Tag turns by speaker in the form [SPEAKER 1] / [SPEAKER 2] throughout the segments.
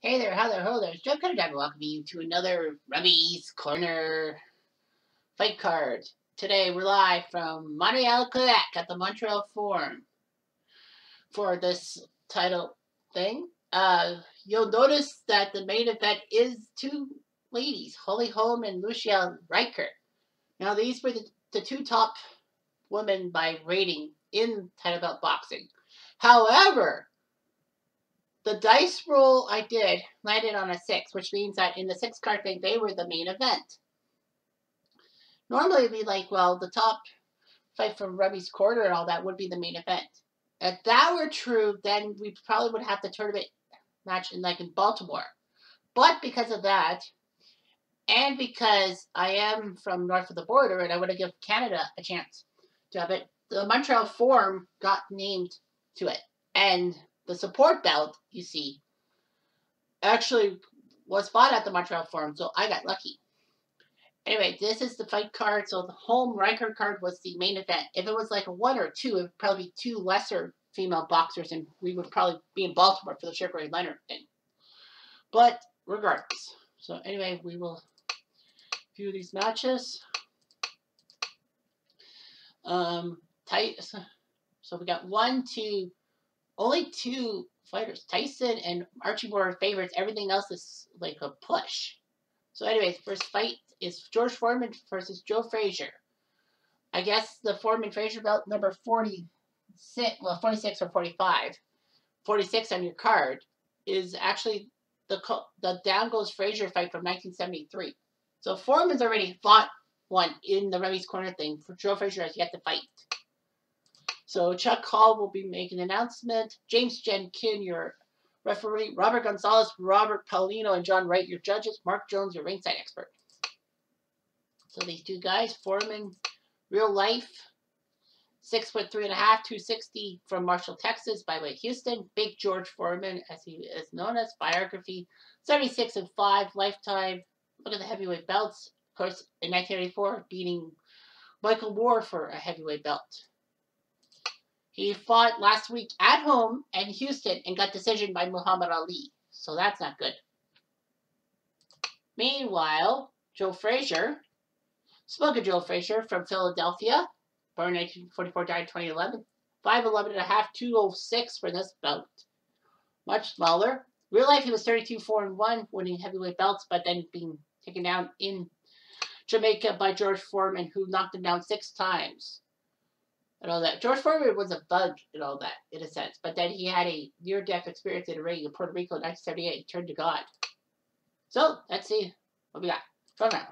[SPEAKER 1] Hey there, how there, ho there. It's Joe Cutter Diver welcoming you to another Rummys Corner fight card. Today we're live from Montreal, Quebec at the Montreal Forum for this title thing. You'll notice that the main event is two ladies, Holly Holm and Lucia Reichert. Now these were the two top women by rating in title belt boxing. However, the dice roll I did landed on a 6, which means that in the 6-card thing, they were the main event. Normally, it'd be like, well, the top fight from Rummy's Corner and all that would be the main event. If that were true, then we probably would have the tournament match in Baltimore. But because of that, and because I am from north of the border and I want to give Canada a chance to have it, the Montreal Forum got named to it. And the support belt, you see, actually was fought at the Montreal Forum, so I got lucky. Anyway, this is the fight card. So the home Riker card was the main event. If it was like a 1 or 2, it would probably be 2 lesser female boxers, and we would probably be in Baltimore for the Sugar Ray Leonard thing. But regardless. So anyway, we will view these matches. Tight. So we got only 2 fighters. Tyson and Archie Moore are favorites. Everything else is like a push. So anyways, first fight is George Foreman versus Joe Frazier. I guess the Foreman-Frazier belt number 46 or 45. 46 on your card is actually the Down Goes Frazier fight from 1973. So Foreman's already fought one in the Rummy's Corner thing. For Joe Frazier has yet to fight. So Chuck Hall will be making an announcement. James Jenkin, your referee. Robert Gonzalez, Robert Paulino, and John Wright, your judges. Mark Jones, your ringside expert. So these two guys, Foreman, real life, 6'3.5", 260 from Marshall, Texas, by way of Houston. Big George Foreman, as he is known as. Biography, 76-5 lifetime. Look at the heavyweight belts. Of course, in 1984, beating Michael Moore for a heavyweight belt. He fought last week at home in Houston and got decision by Muhammad Ali. So that's not good. Meanwhile, Joe Frazier, spoke of Joe Frazier from Philadelphia, born in 1944, died in 2011. 5'11.5", 206 for this bout. Much smaller. Real life, he was 32-4-1, winning heavyweight belts, but then being taken down in Jamaica by George Foreman, who knocked him down 6 times. And all that. George Foreman was a bug and all that, in a sense. But then he had a near-death experience in a ring in Puerto Rico in 1978. He turned to God. So, let's see what we got. Front round.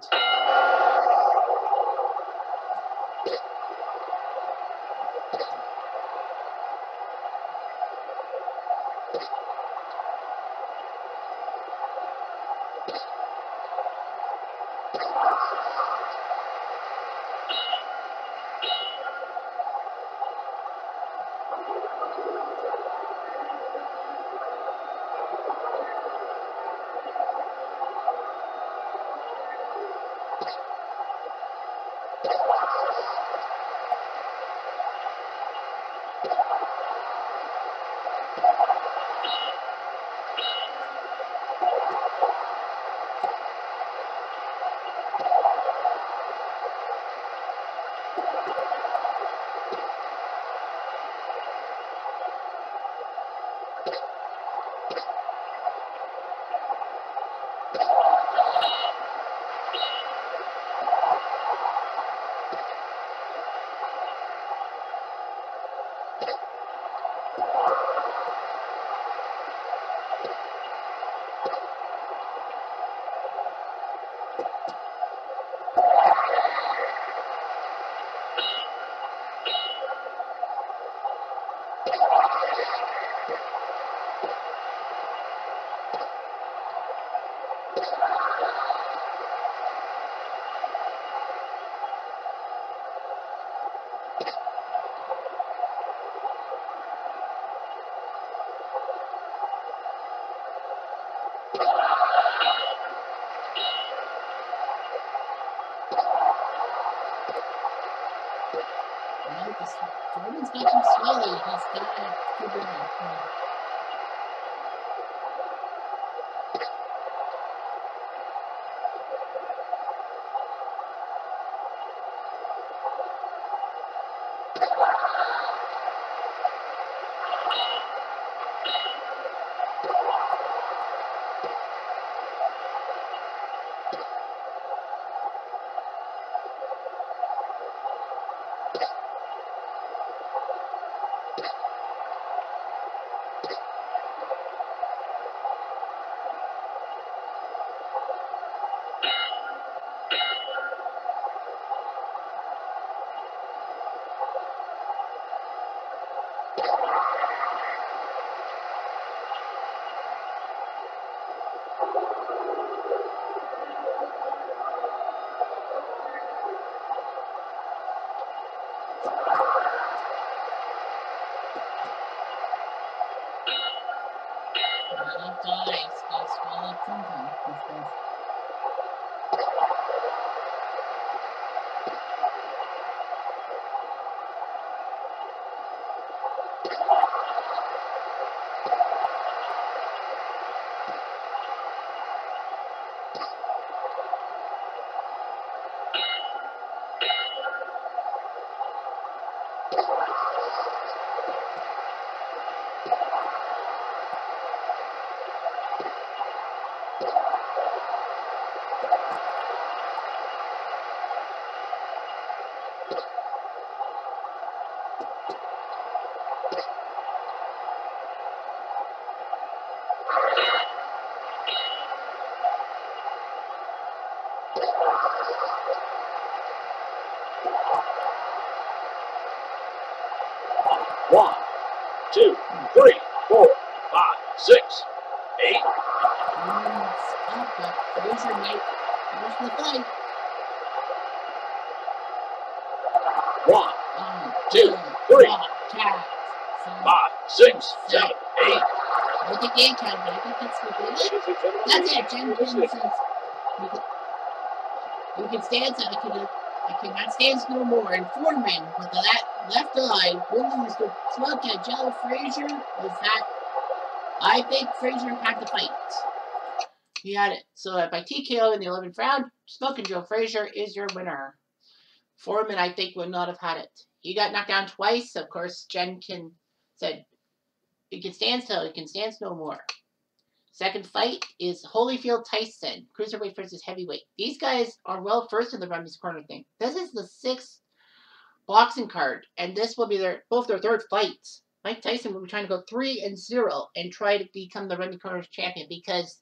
[SPEAKER 1] Foreman's got him slowly. He's got to keep it.
[SPEAKER 2] One, two, three, four, five, six, eight.
[SPEAKER 1] Fraser might finish the fight.
[SPEAKER 2] One, two, three, five, six, seven, eight.
[SPEAKER 1] I think they count, but I think that's what they did. That's it. Jen Kim says you can stand, so I cannot stand no more. And Foreman with the left eye will lose the slug at Joe Frazier. Was that? I think Frazier had the fight. He had it. So by TKO in the 11th round, Smoking Joe Frazier is your winner. Foreman, I think, would not have had it. He got knocked down twice. Of course, Jenkin said, he can stand still. He can stand no more. Second fight is Holyfield Tyson, cruiserweight versus heavyweight. These guys are well versed in the Rummys corner thing. This is the 6th boxing card, and this will be both their third fights. Mike Tyson will be trying to go 3-0 and try to become the Rummy Corners champion, because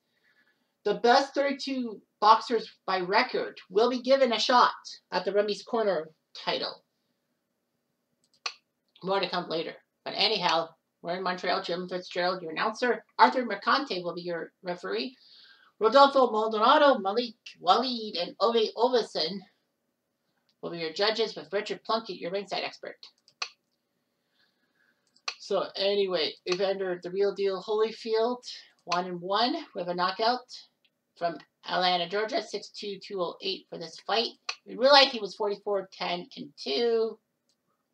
[SPEAKER 1] the best 32 boxers by record will be given a shot at the Rummys Corner title. More to come later. But anyhow, we're in Montreal. Jim Fitzgerald, your announcer. Arthur Mercante will be your referee. Rodolfo Maldonado, Malik Waleed, and Ove Ovison will be your judges, with Richard Plunkett, your ringside expert. So anyway, Evander the Real Deal Holyfield, 1-1 with a knockout from Atlanta, Georgia, 6'2", 208 for this fight. In real life, he was 44-10-2.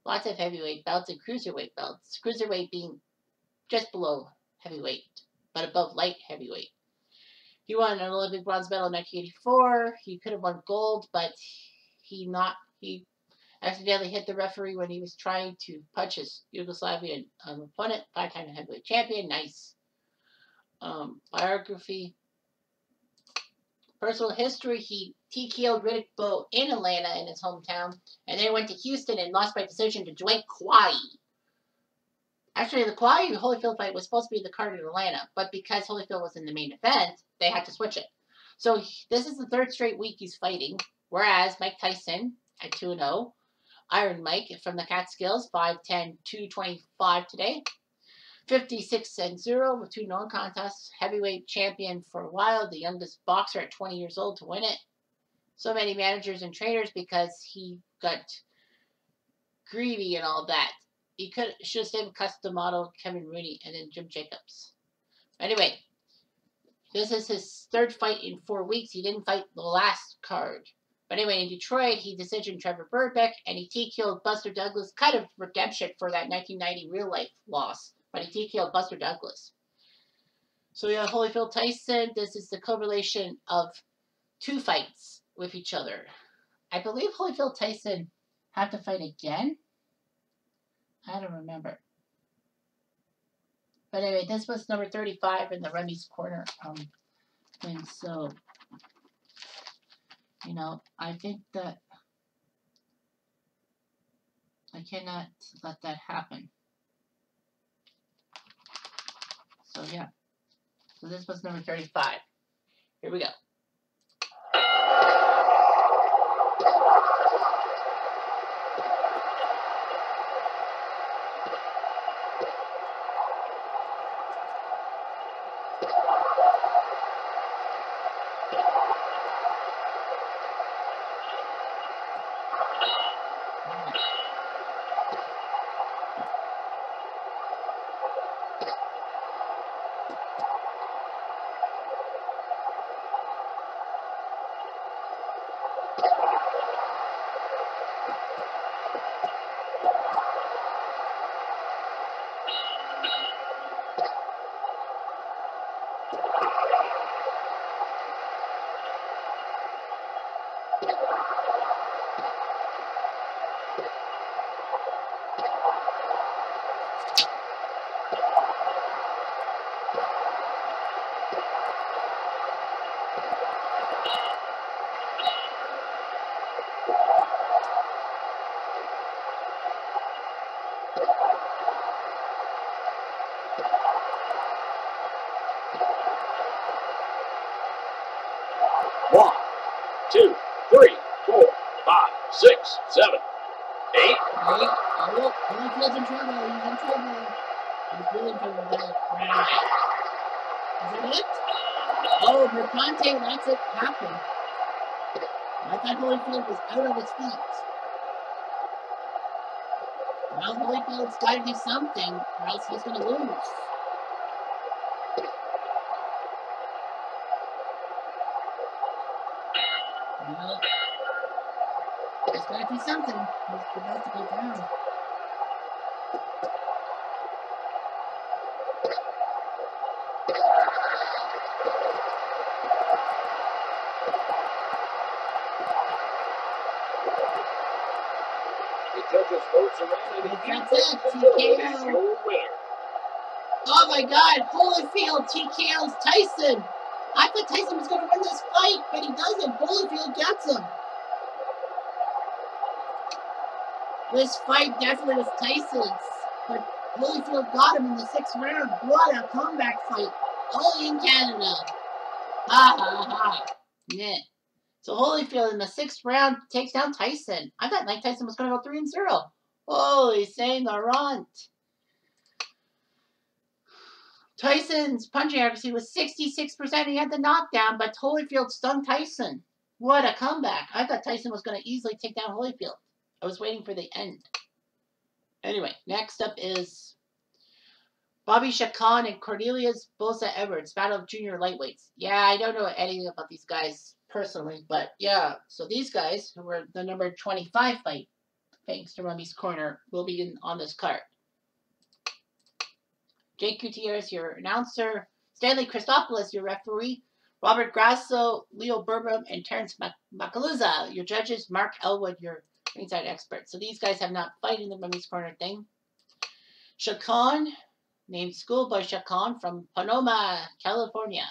[SPEAKER 1] Lots of heavyweight belts and cruiserweight belts. Cruiserweight being just below heavyweight, but above light heavyweight. He won an Olympic bronze medal in 1984. He could have won gold, but he accidentally hit the referee when he was trying to punch his Yugoslavian opponent, 5-time heavyweight champion. Nice. Biography. Personal history, he TKO'd Riddick Bowe in Atlanta in his hometown, and then went to Houston and lost by decision to Dwight Quay. Actually, the Quay Holyfield fight was supposed to be the card in Atlanta, but because Holyfield was in the main event, they had to switch it. So this is the third straight week he's fighting, whereas Mike Tyson at 2-0, Iron Mike from the Catskills, 5'10", 225 today. 56-0 with 2 non-contests. Heavyweight champion for a while. The youngest boxer at 20 years old to win it. So many managers and trainers because he got greedy and all that. He should have stayed with custom model Kevin Rooney and then Jim Jacobs. Anyway, this is his third fight in 4 weeks. He didn't fight the last card. But anyway, in Detroit, he decisioned Trevor Burbeck, and he TKO'd Buster Douglas. Kind of redemption for that 1990 real-life loss. But he TKO'd Buster Douglas. So yeah, Holyfield Tyson, this is the correlation of 2 fights with each other. I believe Holyfield Tyson have to fight again. I don't remember. But anyway, this was number 35 in the Rummys corner thing. So, you know, I think that I cannot let that happen. So, yeah. So this was number 35. Here we go.
[SPEAKER 2] One, two, three, four, five, six, seven, eight.
[SPEAKER 1] Oh, look, Holyfield's in trouble. He's in trouble. He's really in trouble with that. Is that it? Oh, Mercante lets it happen. I thought Holyfield was out of his feet. Well, Holyfield's got to do something, or else he's going to lose. Well, he's got to do something. He's about to go down.
[SPEAKER 2] Judges votes around and
[SPEAKER 1] That's it, TKO. Oh my God, Holyfield TKO's Tyson. I thought Tyson was going to win this fight, but he doesn't. Holyfield gets him. This fight definitely was Tyson's, but Holyfield got him in the 6th round. What a comeback fight. Only in Canada. Ha ha ha. Yeah. So Holyfield in the 6th round takes down Tyson. I thought Mike Tyson was going to go 3-0. Holy Saint Laurent. Tyson's punching accuracy was 66%. He had the knockdown, but Holyfield stunned Tyson. What a comeback. I thought Tyson was going to easily take down Holyfield. I was waiting for the end. Anyway, next up is Bobby Chacon and Cornelius Bosa Edwards, battle of junior lightweights. Yeah, I don't know anything about these guys personally, but yeah. So these guys, who were the number 25 fight, thanks to Rummy's Corner, will be on this card. Jake Gutierrez, your announcer. Stanley Christopoulos, your referee. Robert Grasso, Leo Burbam, and Terrence Macaluza, your judges. Mark Elwood, your ringside expert. So these guys have not fought in the Rummy's Corner thing. Chacon, named Schoolboy Chacon from Sonoma, California.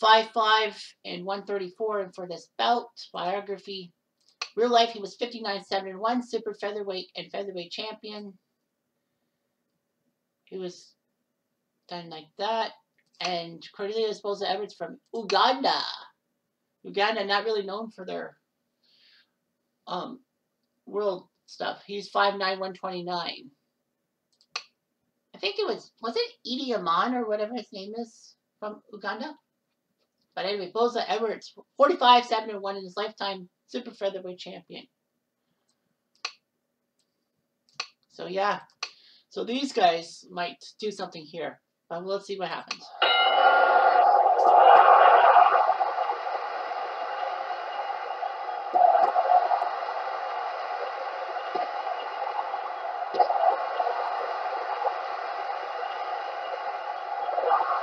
[SPEAKER 1] 5'5" and 134. And for this bout, biography. Real life, he was 59-7-1, super featherweight and featherweight champion. He was done like that. And Cornelius Bosa Edwards from Uganda. Uganda, not really known for their world stuff. He's 5'9", 129. I think it was it Idi Aman or whatever his name is from Uganda? But anyway, Bosa Edwards, 45-7-1 in his lifetime, super featherweight champion. So yeah, so these guys might do something here. But let's see what happens.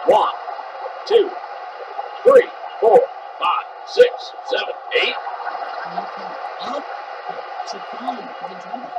[SPEAKER 2] One, two, three, four, five, six, seven, eight.
[SPEAKER 1] Up. Chacon is in trouble.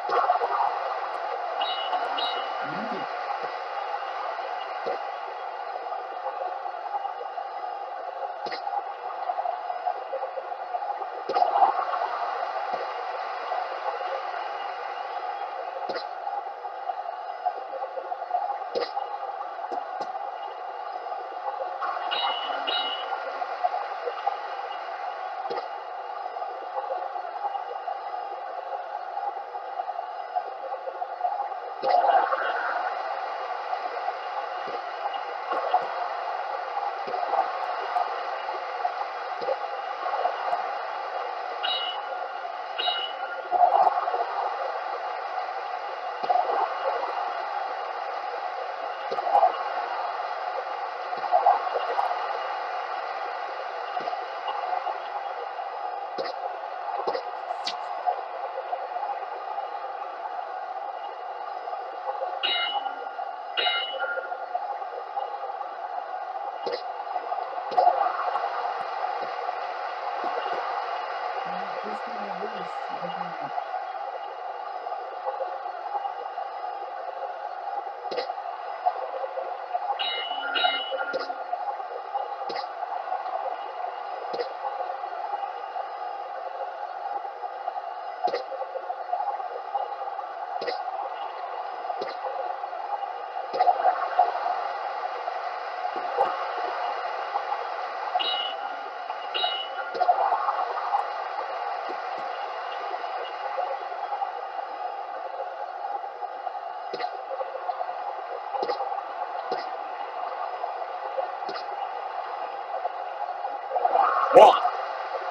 [SPEAKER 2] One,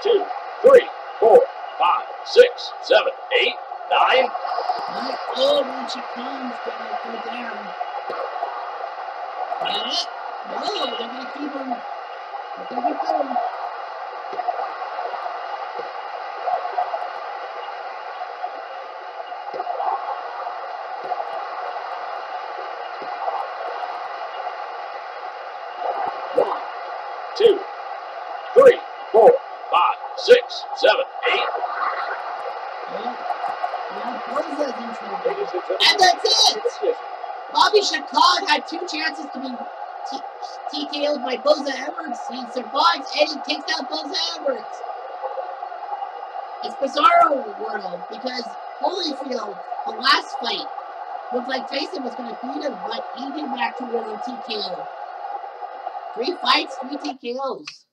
[SPEAKER 2] two, three, four, five, six, seven, eight, nine.
[SPEAKER 1] Oh, when she comes, gonna go down. No, they're gonna keep him. They're gonna keep going.
[SPEAKER 2] One, two, three, four, five, six, seven, eight.
[SPEAKER 1] Now Boza's in trouble.
[SPEAKER 2] Ladies and gentlemen,
[SPEAKER 1] And that's it!
[SPEAKER 2] yes.
[SPEAKER 1] Bobby Chacon had 2 chances to be TKO'd by Boza Edwards. He survives and he takes out Boza Edwards. It's Bizarro world because Holyfield, the last fight, looked like Tyson was going to beat him, but he came back to win on TKO. 3 fights, 3 TKOs.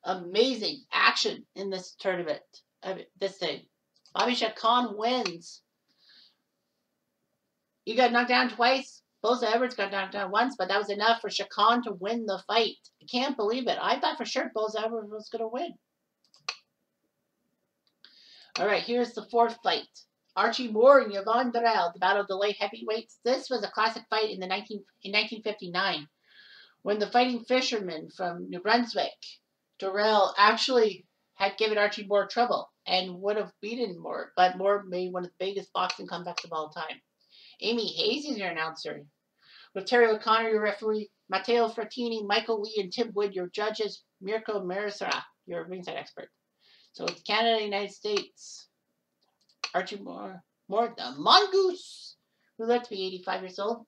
[SPEAKER 1] Amazing action in this tournament. This thing. Bobby Chacon wins. He got knocked down twice. Boza Edwards got knocked down once, but that was enough for Chacon to win the fight. I can't believe it. I thought for sure Boza Edwards was going to win. All right, here's the 4th fight. Archie Moore and Yvonne Durrell, the Battle of the Light Heavyweights. This was a classic fight in 1959 when the Fighting Fisherman from New Brunswick, Durrell, actually had given Archie Moore trouble and would have beaten Moore, but Moore made one of the biggest boxing comebacks of all time. Amy Hayes is your announcer. With Terry O'Connor, your referee. Matteo Frattini, Michael Lee, and Tim Wood, your judges. Mirko Marisara, your ringside expert. So it's Canada, United States. Archie Moore, the Mongoose, who lived to be 85 years old.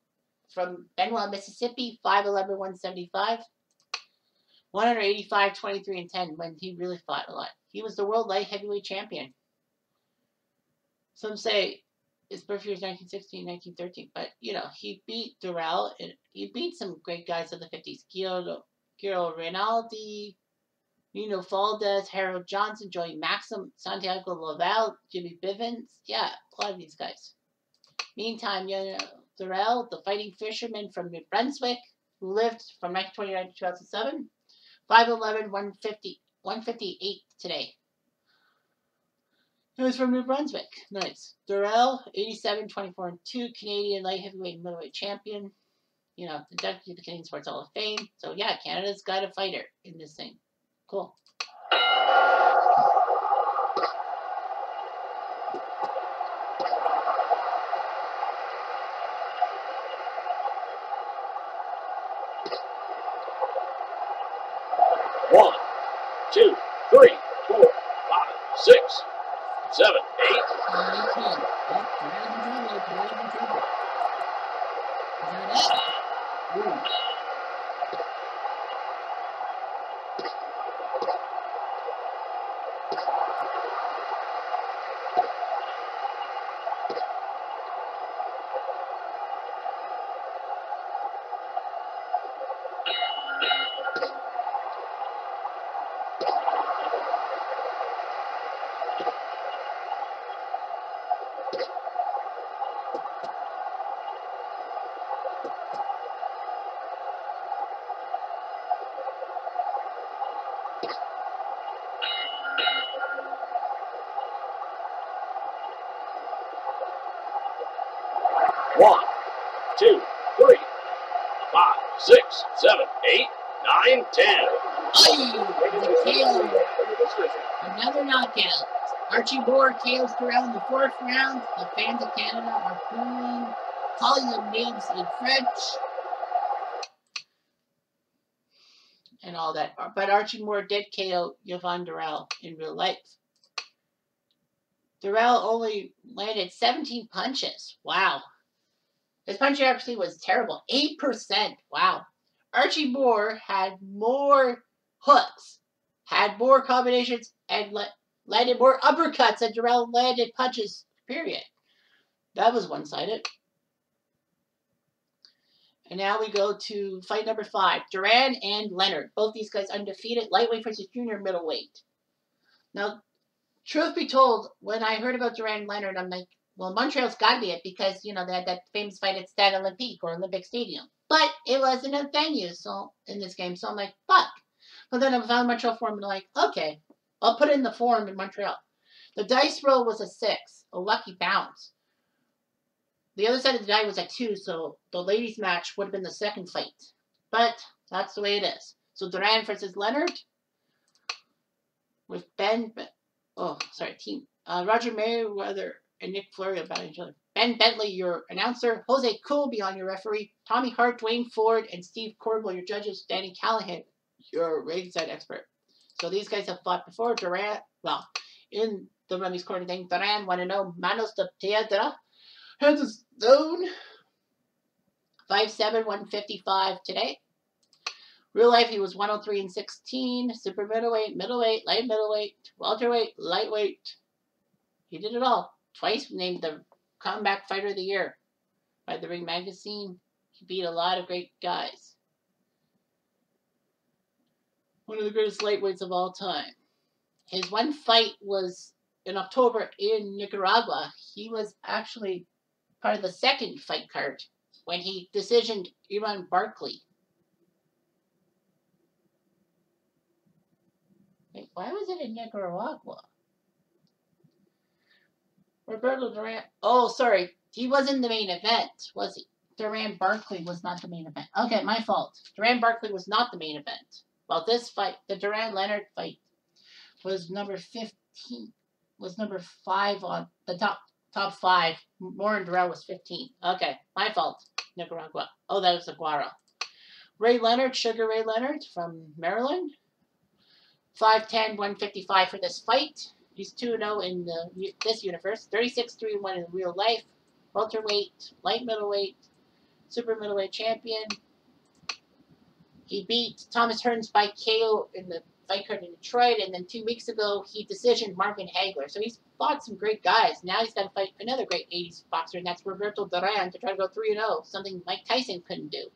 [SPEAKER 1] From Benoit, Mississippi, 5'11", 175. 185, 23, and 10 when he really fought a lot. He was the world light heavyweight champion. Some say his birth year is 1916, 1913, but, you know, he beat Durrell, and he beat some great guys of the 50s. Guillermo Rinaldi, Nino Faldes, Harold Johnson, Joey Maxim, Santiago Laval, Jimmy Bivens. Yeah, a lot of these guys. Meantime, Durrell, the Fighting Fisherman from New Brunswick, who lived from 1929 to 2007, 5'11", 158 today. He was from New Brunswick. Nice. Durrell, 87, 24, and 2, Canadian light heavyweight and middleweight champion. You know, inducted to the Canadian Sports Hall of Fame. So, yeah, Canada's got a fighter in this thing. Cool.
[SPEAKER 2] One, two, three, four, five, six, 7, 8. One, two, three, 5, 6, 7, 8, 9, 10.
[SPEAKER 1] Another knockout. Archie Moore KOs Terrell in the 4th round. The fans of Canada are booing, calling them names in French, and all that. But Archie Moore did KO Yvonne Durrell in real life. Durrell only landed 17 punches. Wow. His punch accuracy was terrible. 8%. Wow. Archie Moore had more hooks, had more combinations, and landed more uppercuts than Durrell landed punches, period. That was one-sided. And now we go to fight number 5. Duran and Leonard. Both these guys undefeated. Lightweight versus junior middleweight. Now, truth be told, when I heard about Duran and Leonard, I'm like, well, Montreal's got to be it because, you know, they had that famous fight at Stade Olympique or Olympic Stadium. But it wasn't a venue in this game, so I'm like, fuck. But then I found Montreal Forum and I'm like, okay, I'll put in the Forum in Montreal. The dice roll was a 6, a lucky bounce. The other side of the die was at 2, so the ladies' match would have been the second fight. But that's the way it is. So Duran versus Leonard with Roger Mayweather and Nick Fleury battling each other. Ben Bentley, your announcer. Jose Colby on your referee. Tommy Hart, Dwayne Ford, and Steve Corbell, your judges. Danny Callahan, your ringside expert. So these guys have fought before. Duran, well, in the Rummys corner thing, Duran 1-0. Manos de Piedra. Hands of stone. 5'7", 155 today. Real life, he was 103-16. Super middleweight, middleweight, light middleweight, welterweight, lightweight. He did it all. Twice named the Comeback Fighter of the Year by the Ring Magazine. He beat a lot of great guys. One of the greatest lightweights of all time. His one fight was in October in Nicaragua. He was actually part of the second fight card when he decisioned Iran Barkley. Wait, why was it in Nicaragua? Roberto Duran. Oh, sorry. He was in the main event, was he? Duran Barkley was not the main event. Okay, my fault. Duran Barkley was not the main event. Well, this fight, the Duran-Leonard fight, was number 15. Was number 5 on the top 5. Moore and Durrell was 15. Okay, my fault. Nicaragua. Oh, that was Aguara. Ray Leonard, Sugar Ray Leonard from Maryland. 5'10", 155 for this fight. He's 2-0 in this universe. 36-3-1 in real life. Welterweight, light middleweight, super middleweight champion. He beat Thomas Hearns by KO in the fight card in Detroit, and then 2 weeks ago he decisioned Marvin Hagler. So he's fought some great guys. Now he's got to fight another great 80s boxer, and that's Roberto Duran, to try to go 3-0, something Mike Tyson couldn't do.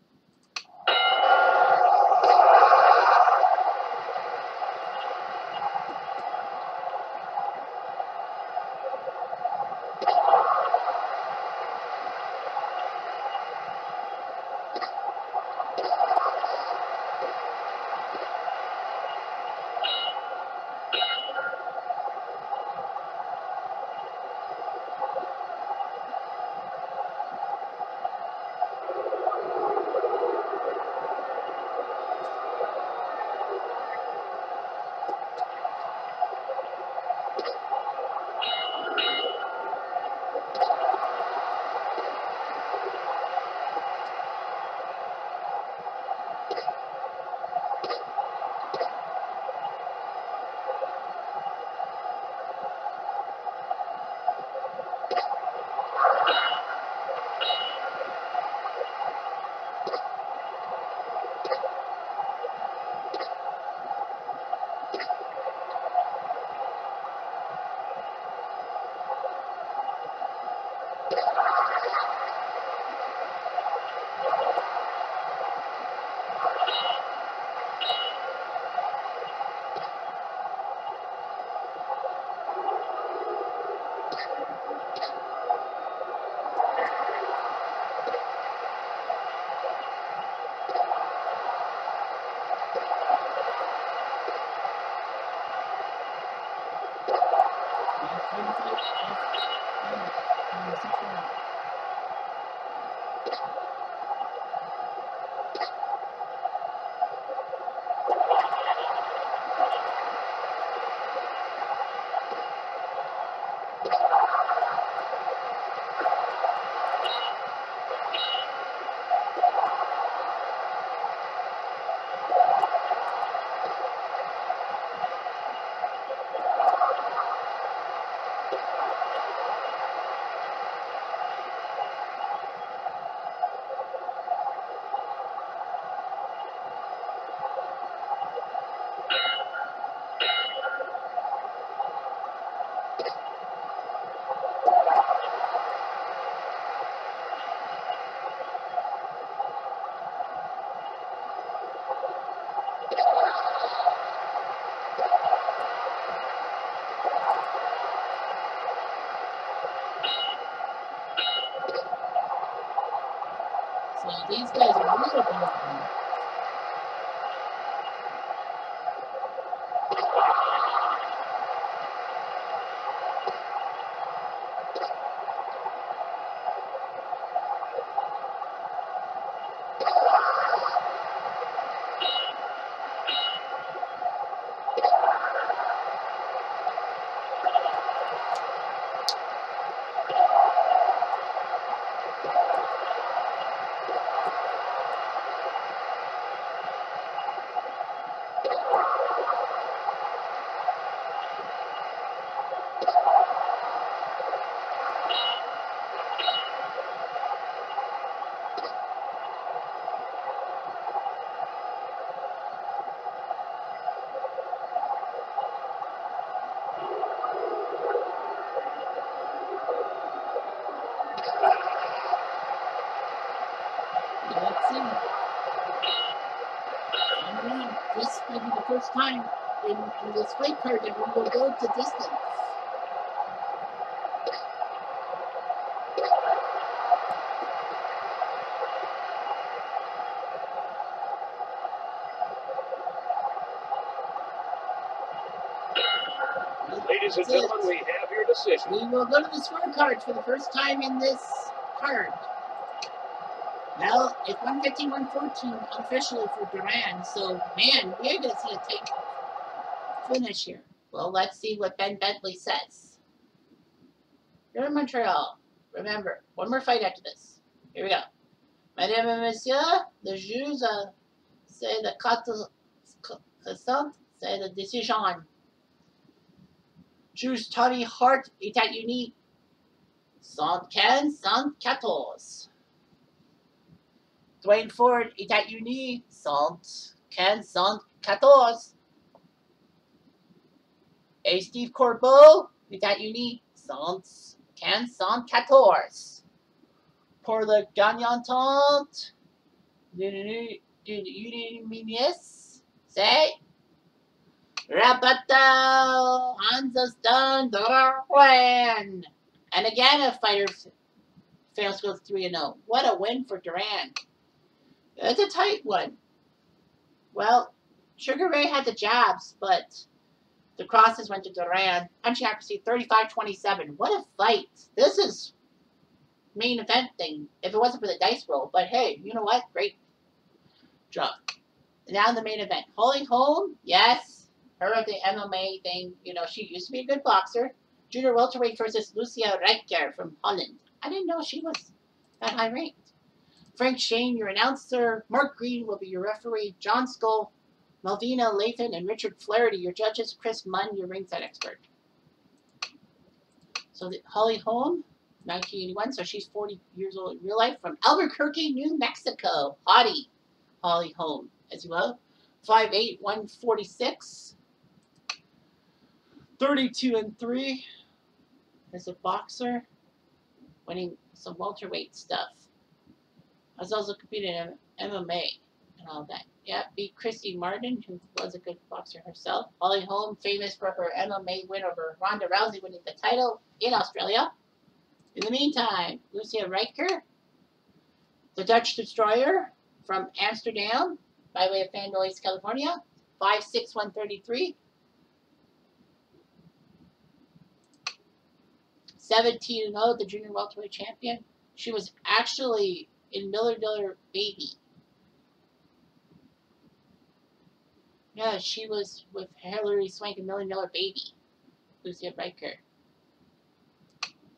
[SPEAKER 1] These guys are real good. Let's see. This may be the first time in this fight card that we will go to distance.
[SPEAKER 2] Ladies and gentlemen, we have your decision.
[SPEAKER 1] We will go to the scorecards for the first time in this card. Well, it's 115-114 officially for Duran, so man, we're going to see a tight finish here. Well, let's see what Ben Bentley says. You're in Montreal. Remember, one more fight after this. Here we go. Mesdames et messieurs, le juge, c'est le 4 c'est la décision. Juge Tony Hart est à uni 115-114. Dwayne Ford est à uni 115-114. Et Steve Corbeau est à uni 115-114. Pour le gagnante unanimous, c'est Rabato Hansa Duran. And again, a fighter fails to go 3-0. What a win for Duran. It's a tight one. Well, Sugar Ray had the jabs, but the crosses went to Duran. Punching accuracy 35-27. What a fight. This is main event thing if it wasn't for the dice roll. But hey, you know what? Great job. Now the main event. Holly Holm, yes. Her of the MMA thing. You know, she used to be a good boxer. Junior welterweight versus Lucia Reicher from Holland. I didn't know she was that high ranked. Frank Shane, your announcer. Mark Green will be your referee. John Skull, Malvina Lathan, and Richard Flaherty, your judges. Chris Munn, your ringside expert. So Holly Holm, 1981, so she's 40 years old in real life, from Albuquerque, New Mexico. Hottie, Holly Holm, as well. 5'8", 146. 32-3 as a boxer, winning some welterweight stuff. I was also competing in MMA and all that. Yeah, beat Christy Martin, who was a good boxer herself. Holly Holm, famous for her MMA win over Ronda Rousey, winning the title in Australia. In the meantime, Lucia Reicher, the Dutch Destroyer from Amsterdam, by way of Fan Noise, California, 5'6", 133. 17-0, the junior welterweight champion. She was actually in Million Dollar Baby. Yeah, she was with Hilary Swank in Million Dollar Baby. Lucia Reicher.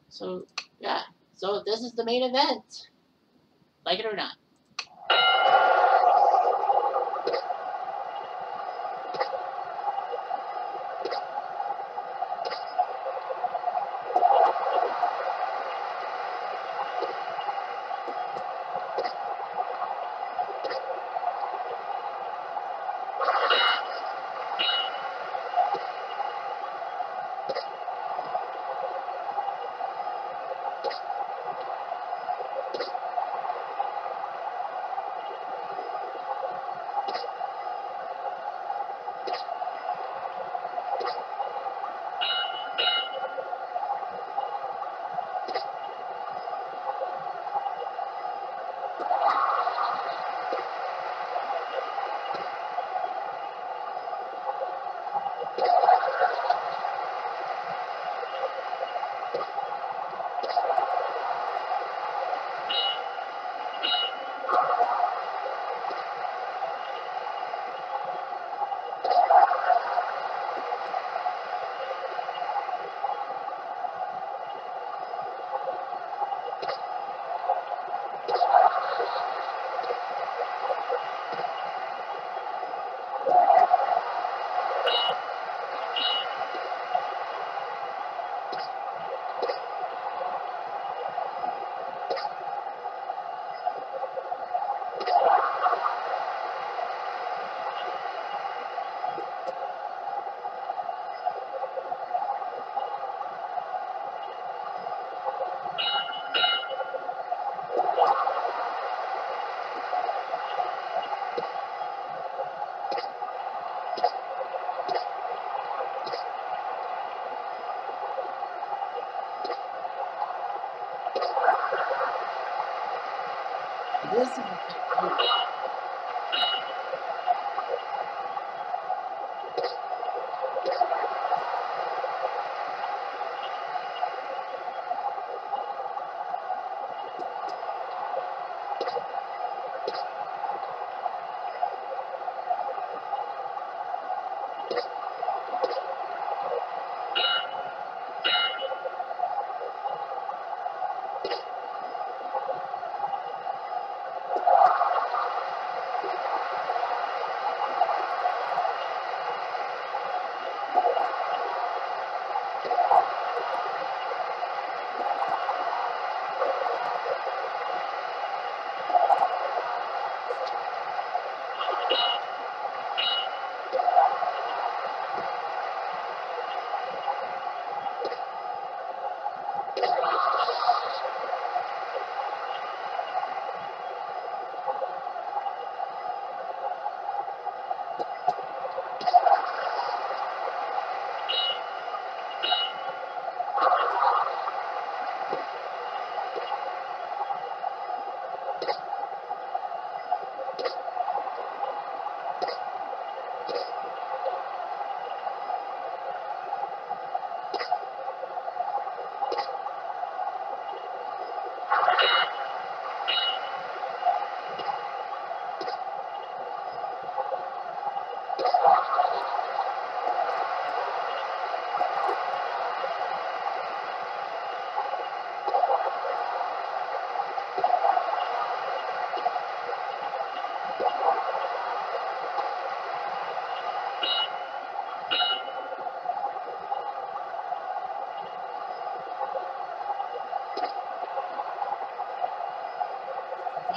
[SPEAKER 1] So, yeah. So this is the main event. Like it or not.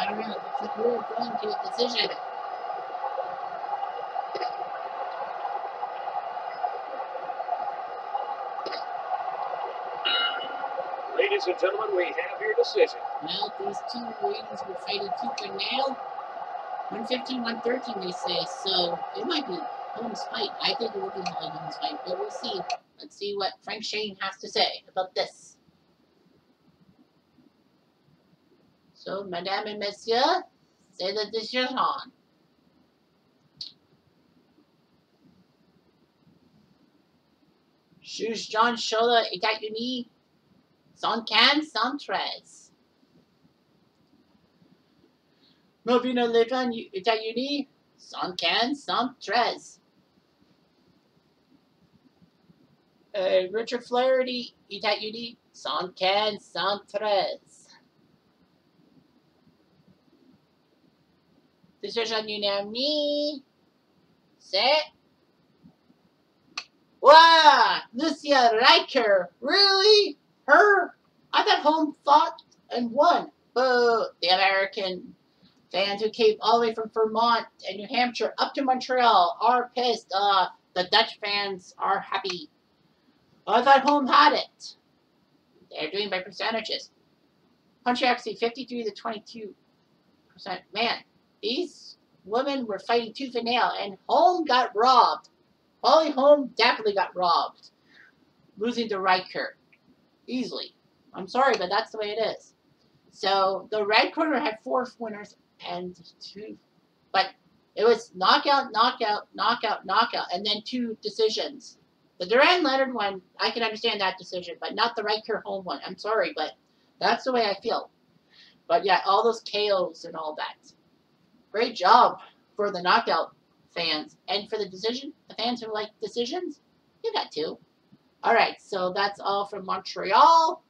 [SPEAKER 1] I don't know. Looks like we're going to a decision.
[SPEAKER 2] Ladies and gentlemen, we have your decision.
[SPEAKER 1] Well, these two ladies were fighting tooth and nail. 115, 113, they say. So it might be Holmes' fight. I think it will be Holmes' fight, but we'll see. Let's see what Frank Shane has to say about this. So, Madame and Monsieur, c'est la décision. Juge John Chola États-Unis, 115, 113. Melvina Levin, États-Unis, 115, 113. Richard Flaherty, États-Unis, 115, 113. Décision unanime, c'est... Wow! Lucia Riker! Really? Her? I thought Holmes fought and won. Boo! The American fans who came all the way from Vermont and New Hampshire up to Montreal are pissed. The Dutch fans are happy. I thought Holmes had it. They're doing by percentages. Punch actually 53 to 22%. Man, these women were fighting tooth and nail, and Holmes got robbed. Holly Holmes definitely got robbed, losing to Riker easily. I'm sorry, but that's the way it is. So the red corner had 4 winners and 2, but it was knockout, knockout, knockout, knockout, and then 2 decisions. The Duran Leonard one, I can understand that decision, but not the Riker Holmes one. I'm sorry, but that's the way I feel. But yeah, all those KOs and all that. Great job for the knockout fans. And for the decision, the fans who like decisions, you got 2. All right, so that's all from Montreal.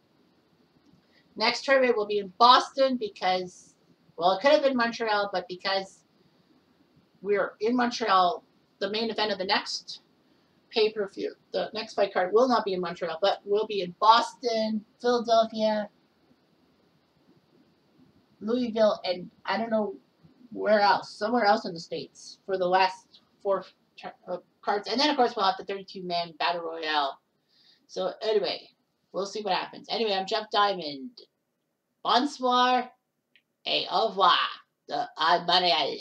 [SPEAKER 1] Next tournament will be in Boston because, well, it could have been Montreal, but because we're in Montreal, the main event of the next pay-per-view, the next fight card will not be in Montreal, but will be in Boston, Philadelphia, Louisville, and I don't know where else, somewhere else in the States for the last 4 cards. And then, of course, we'll have the 32-man Battle Royale. So, anyway, we'll see what happens. Anyway, I'm Jeff Diamond. Bonsoir et au revoir de Montréal.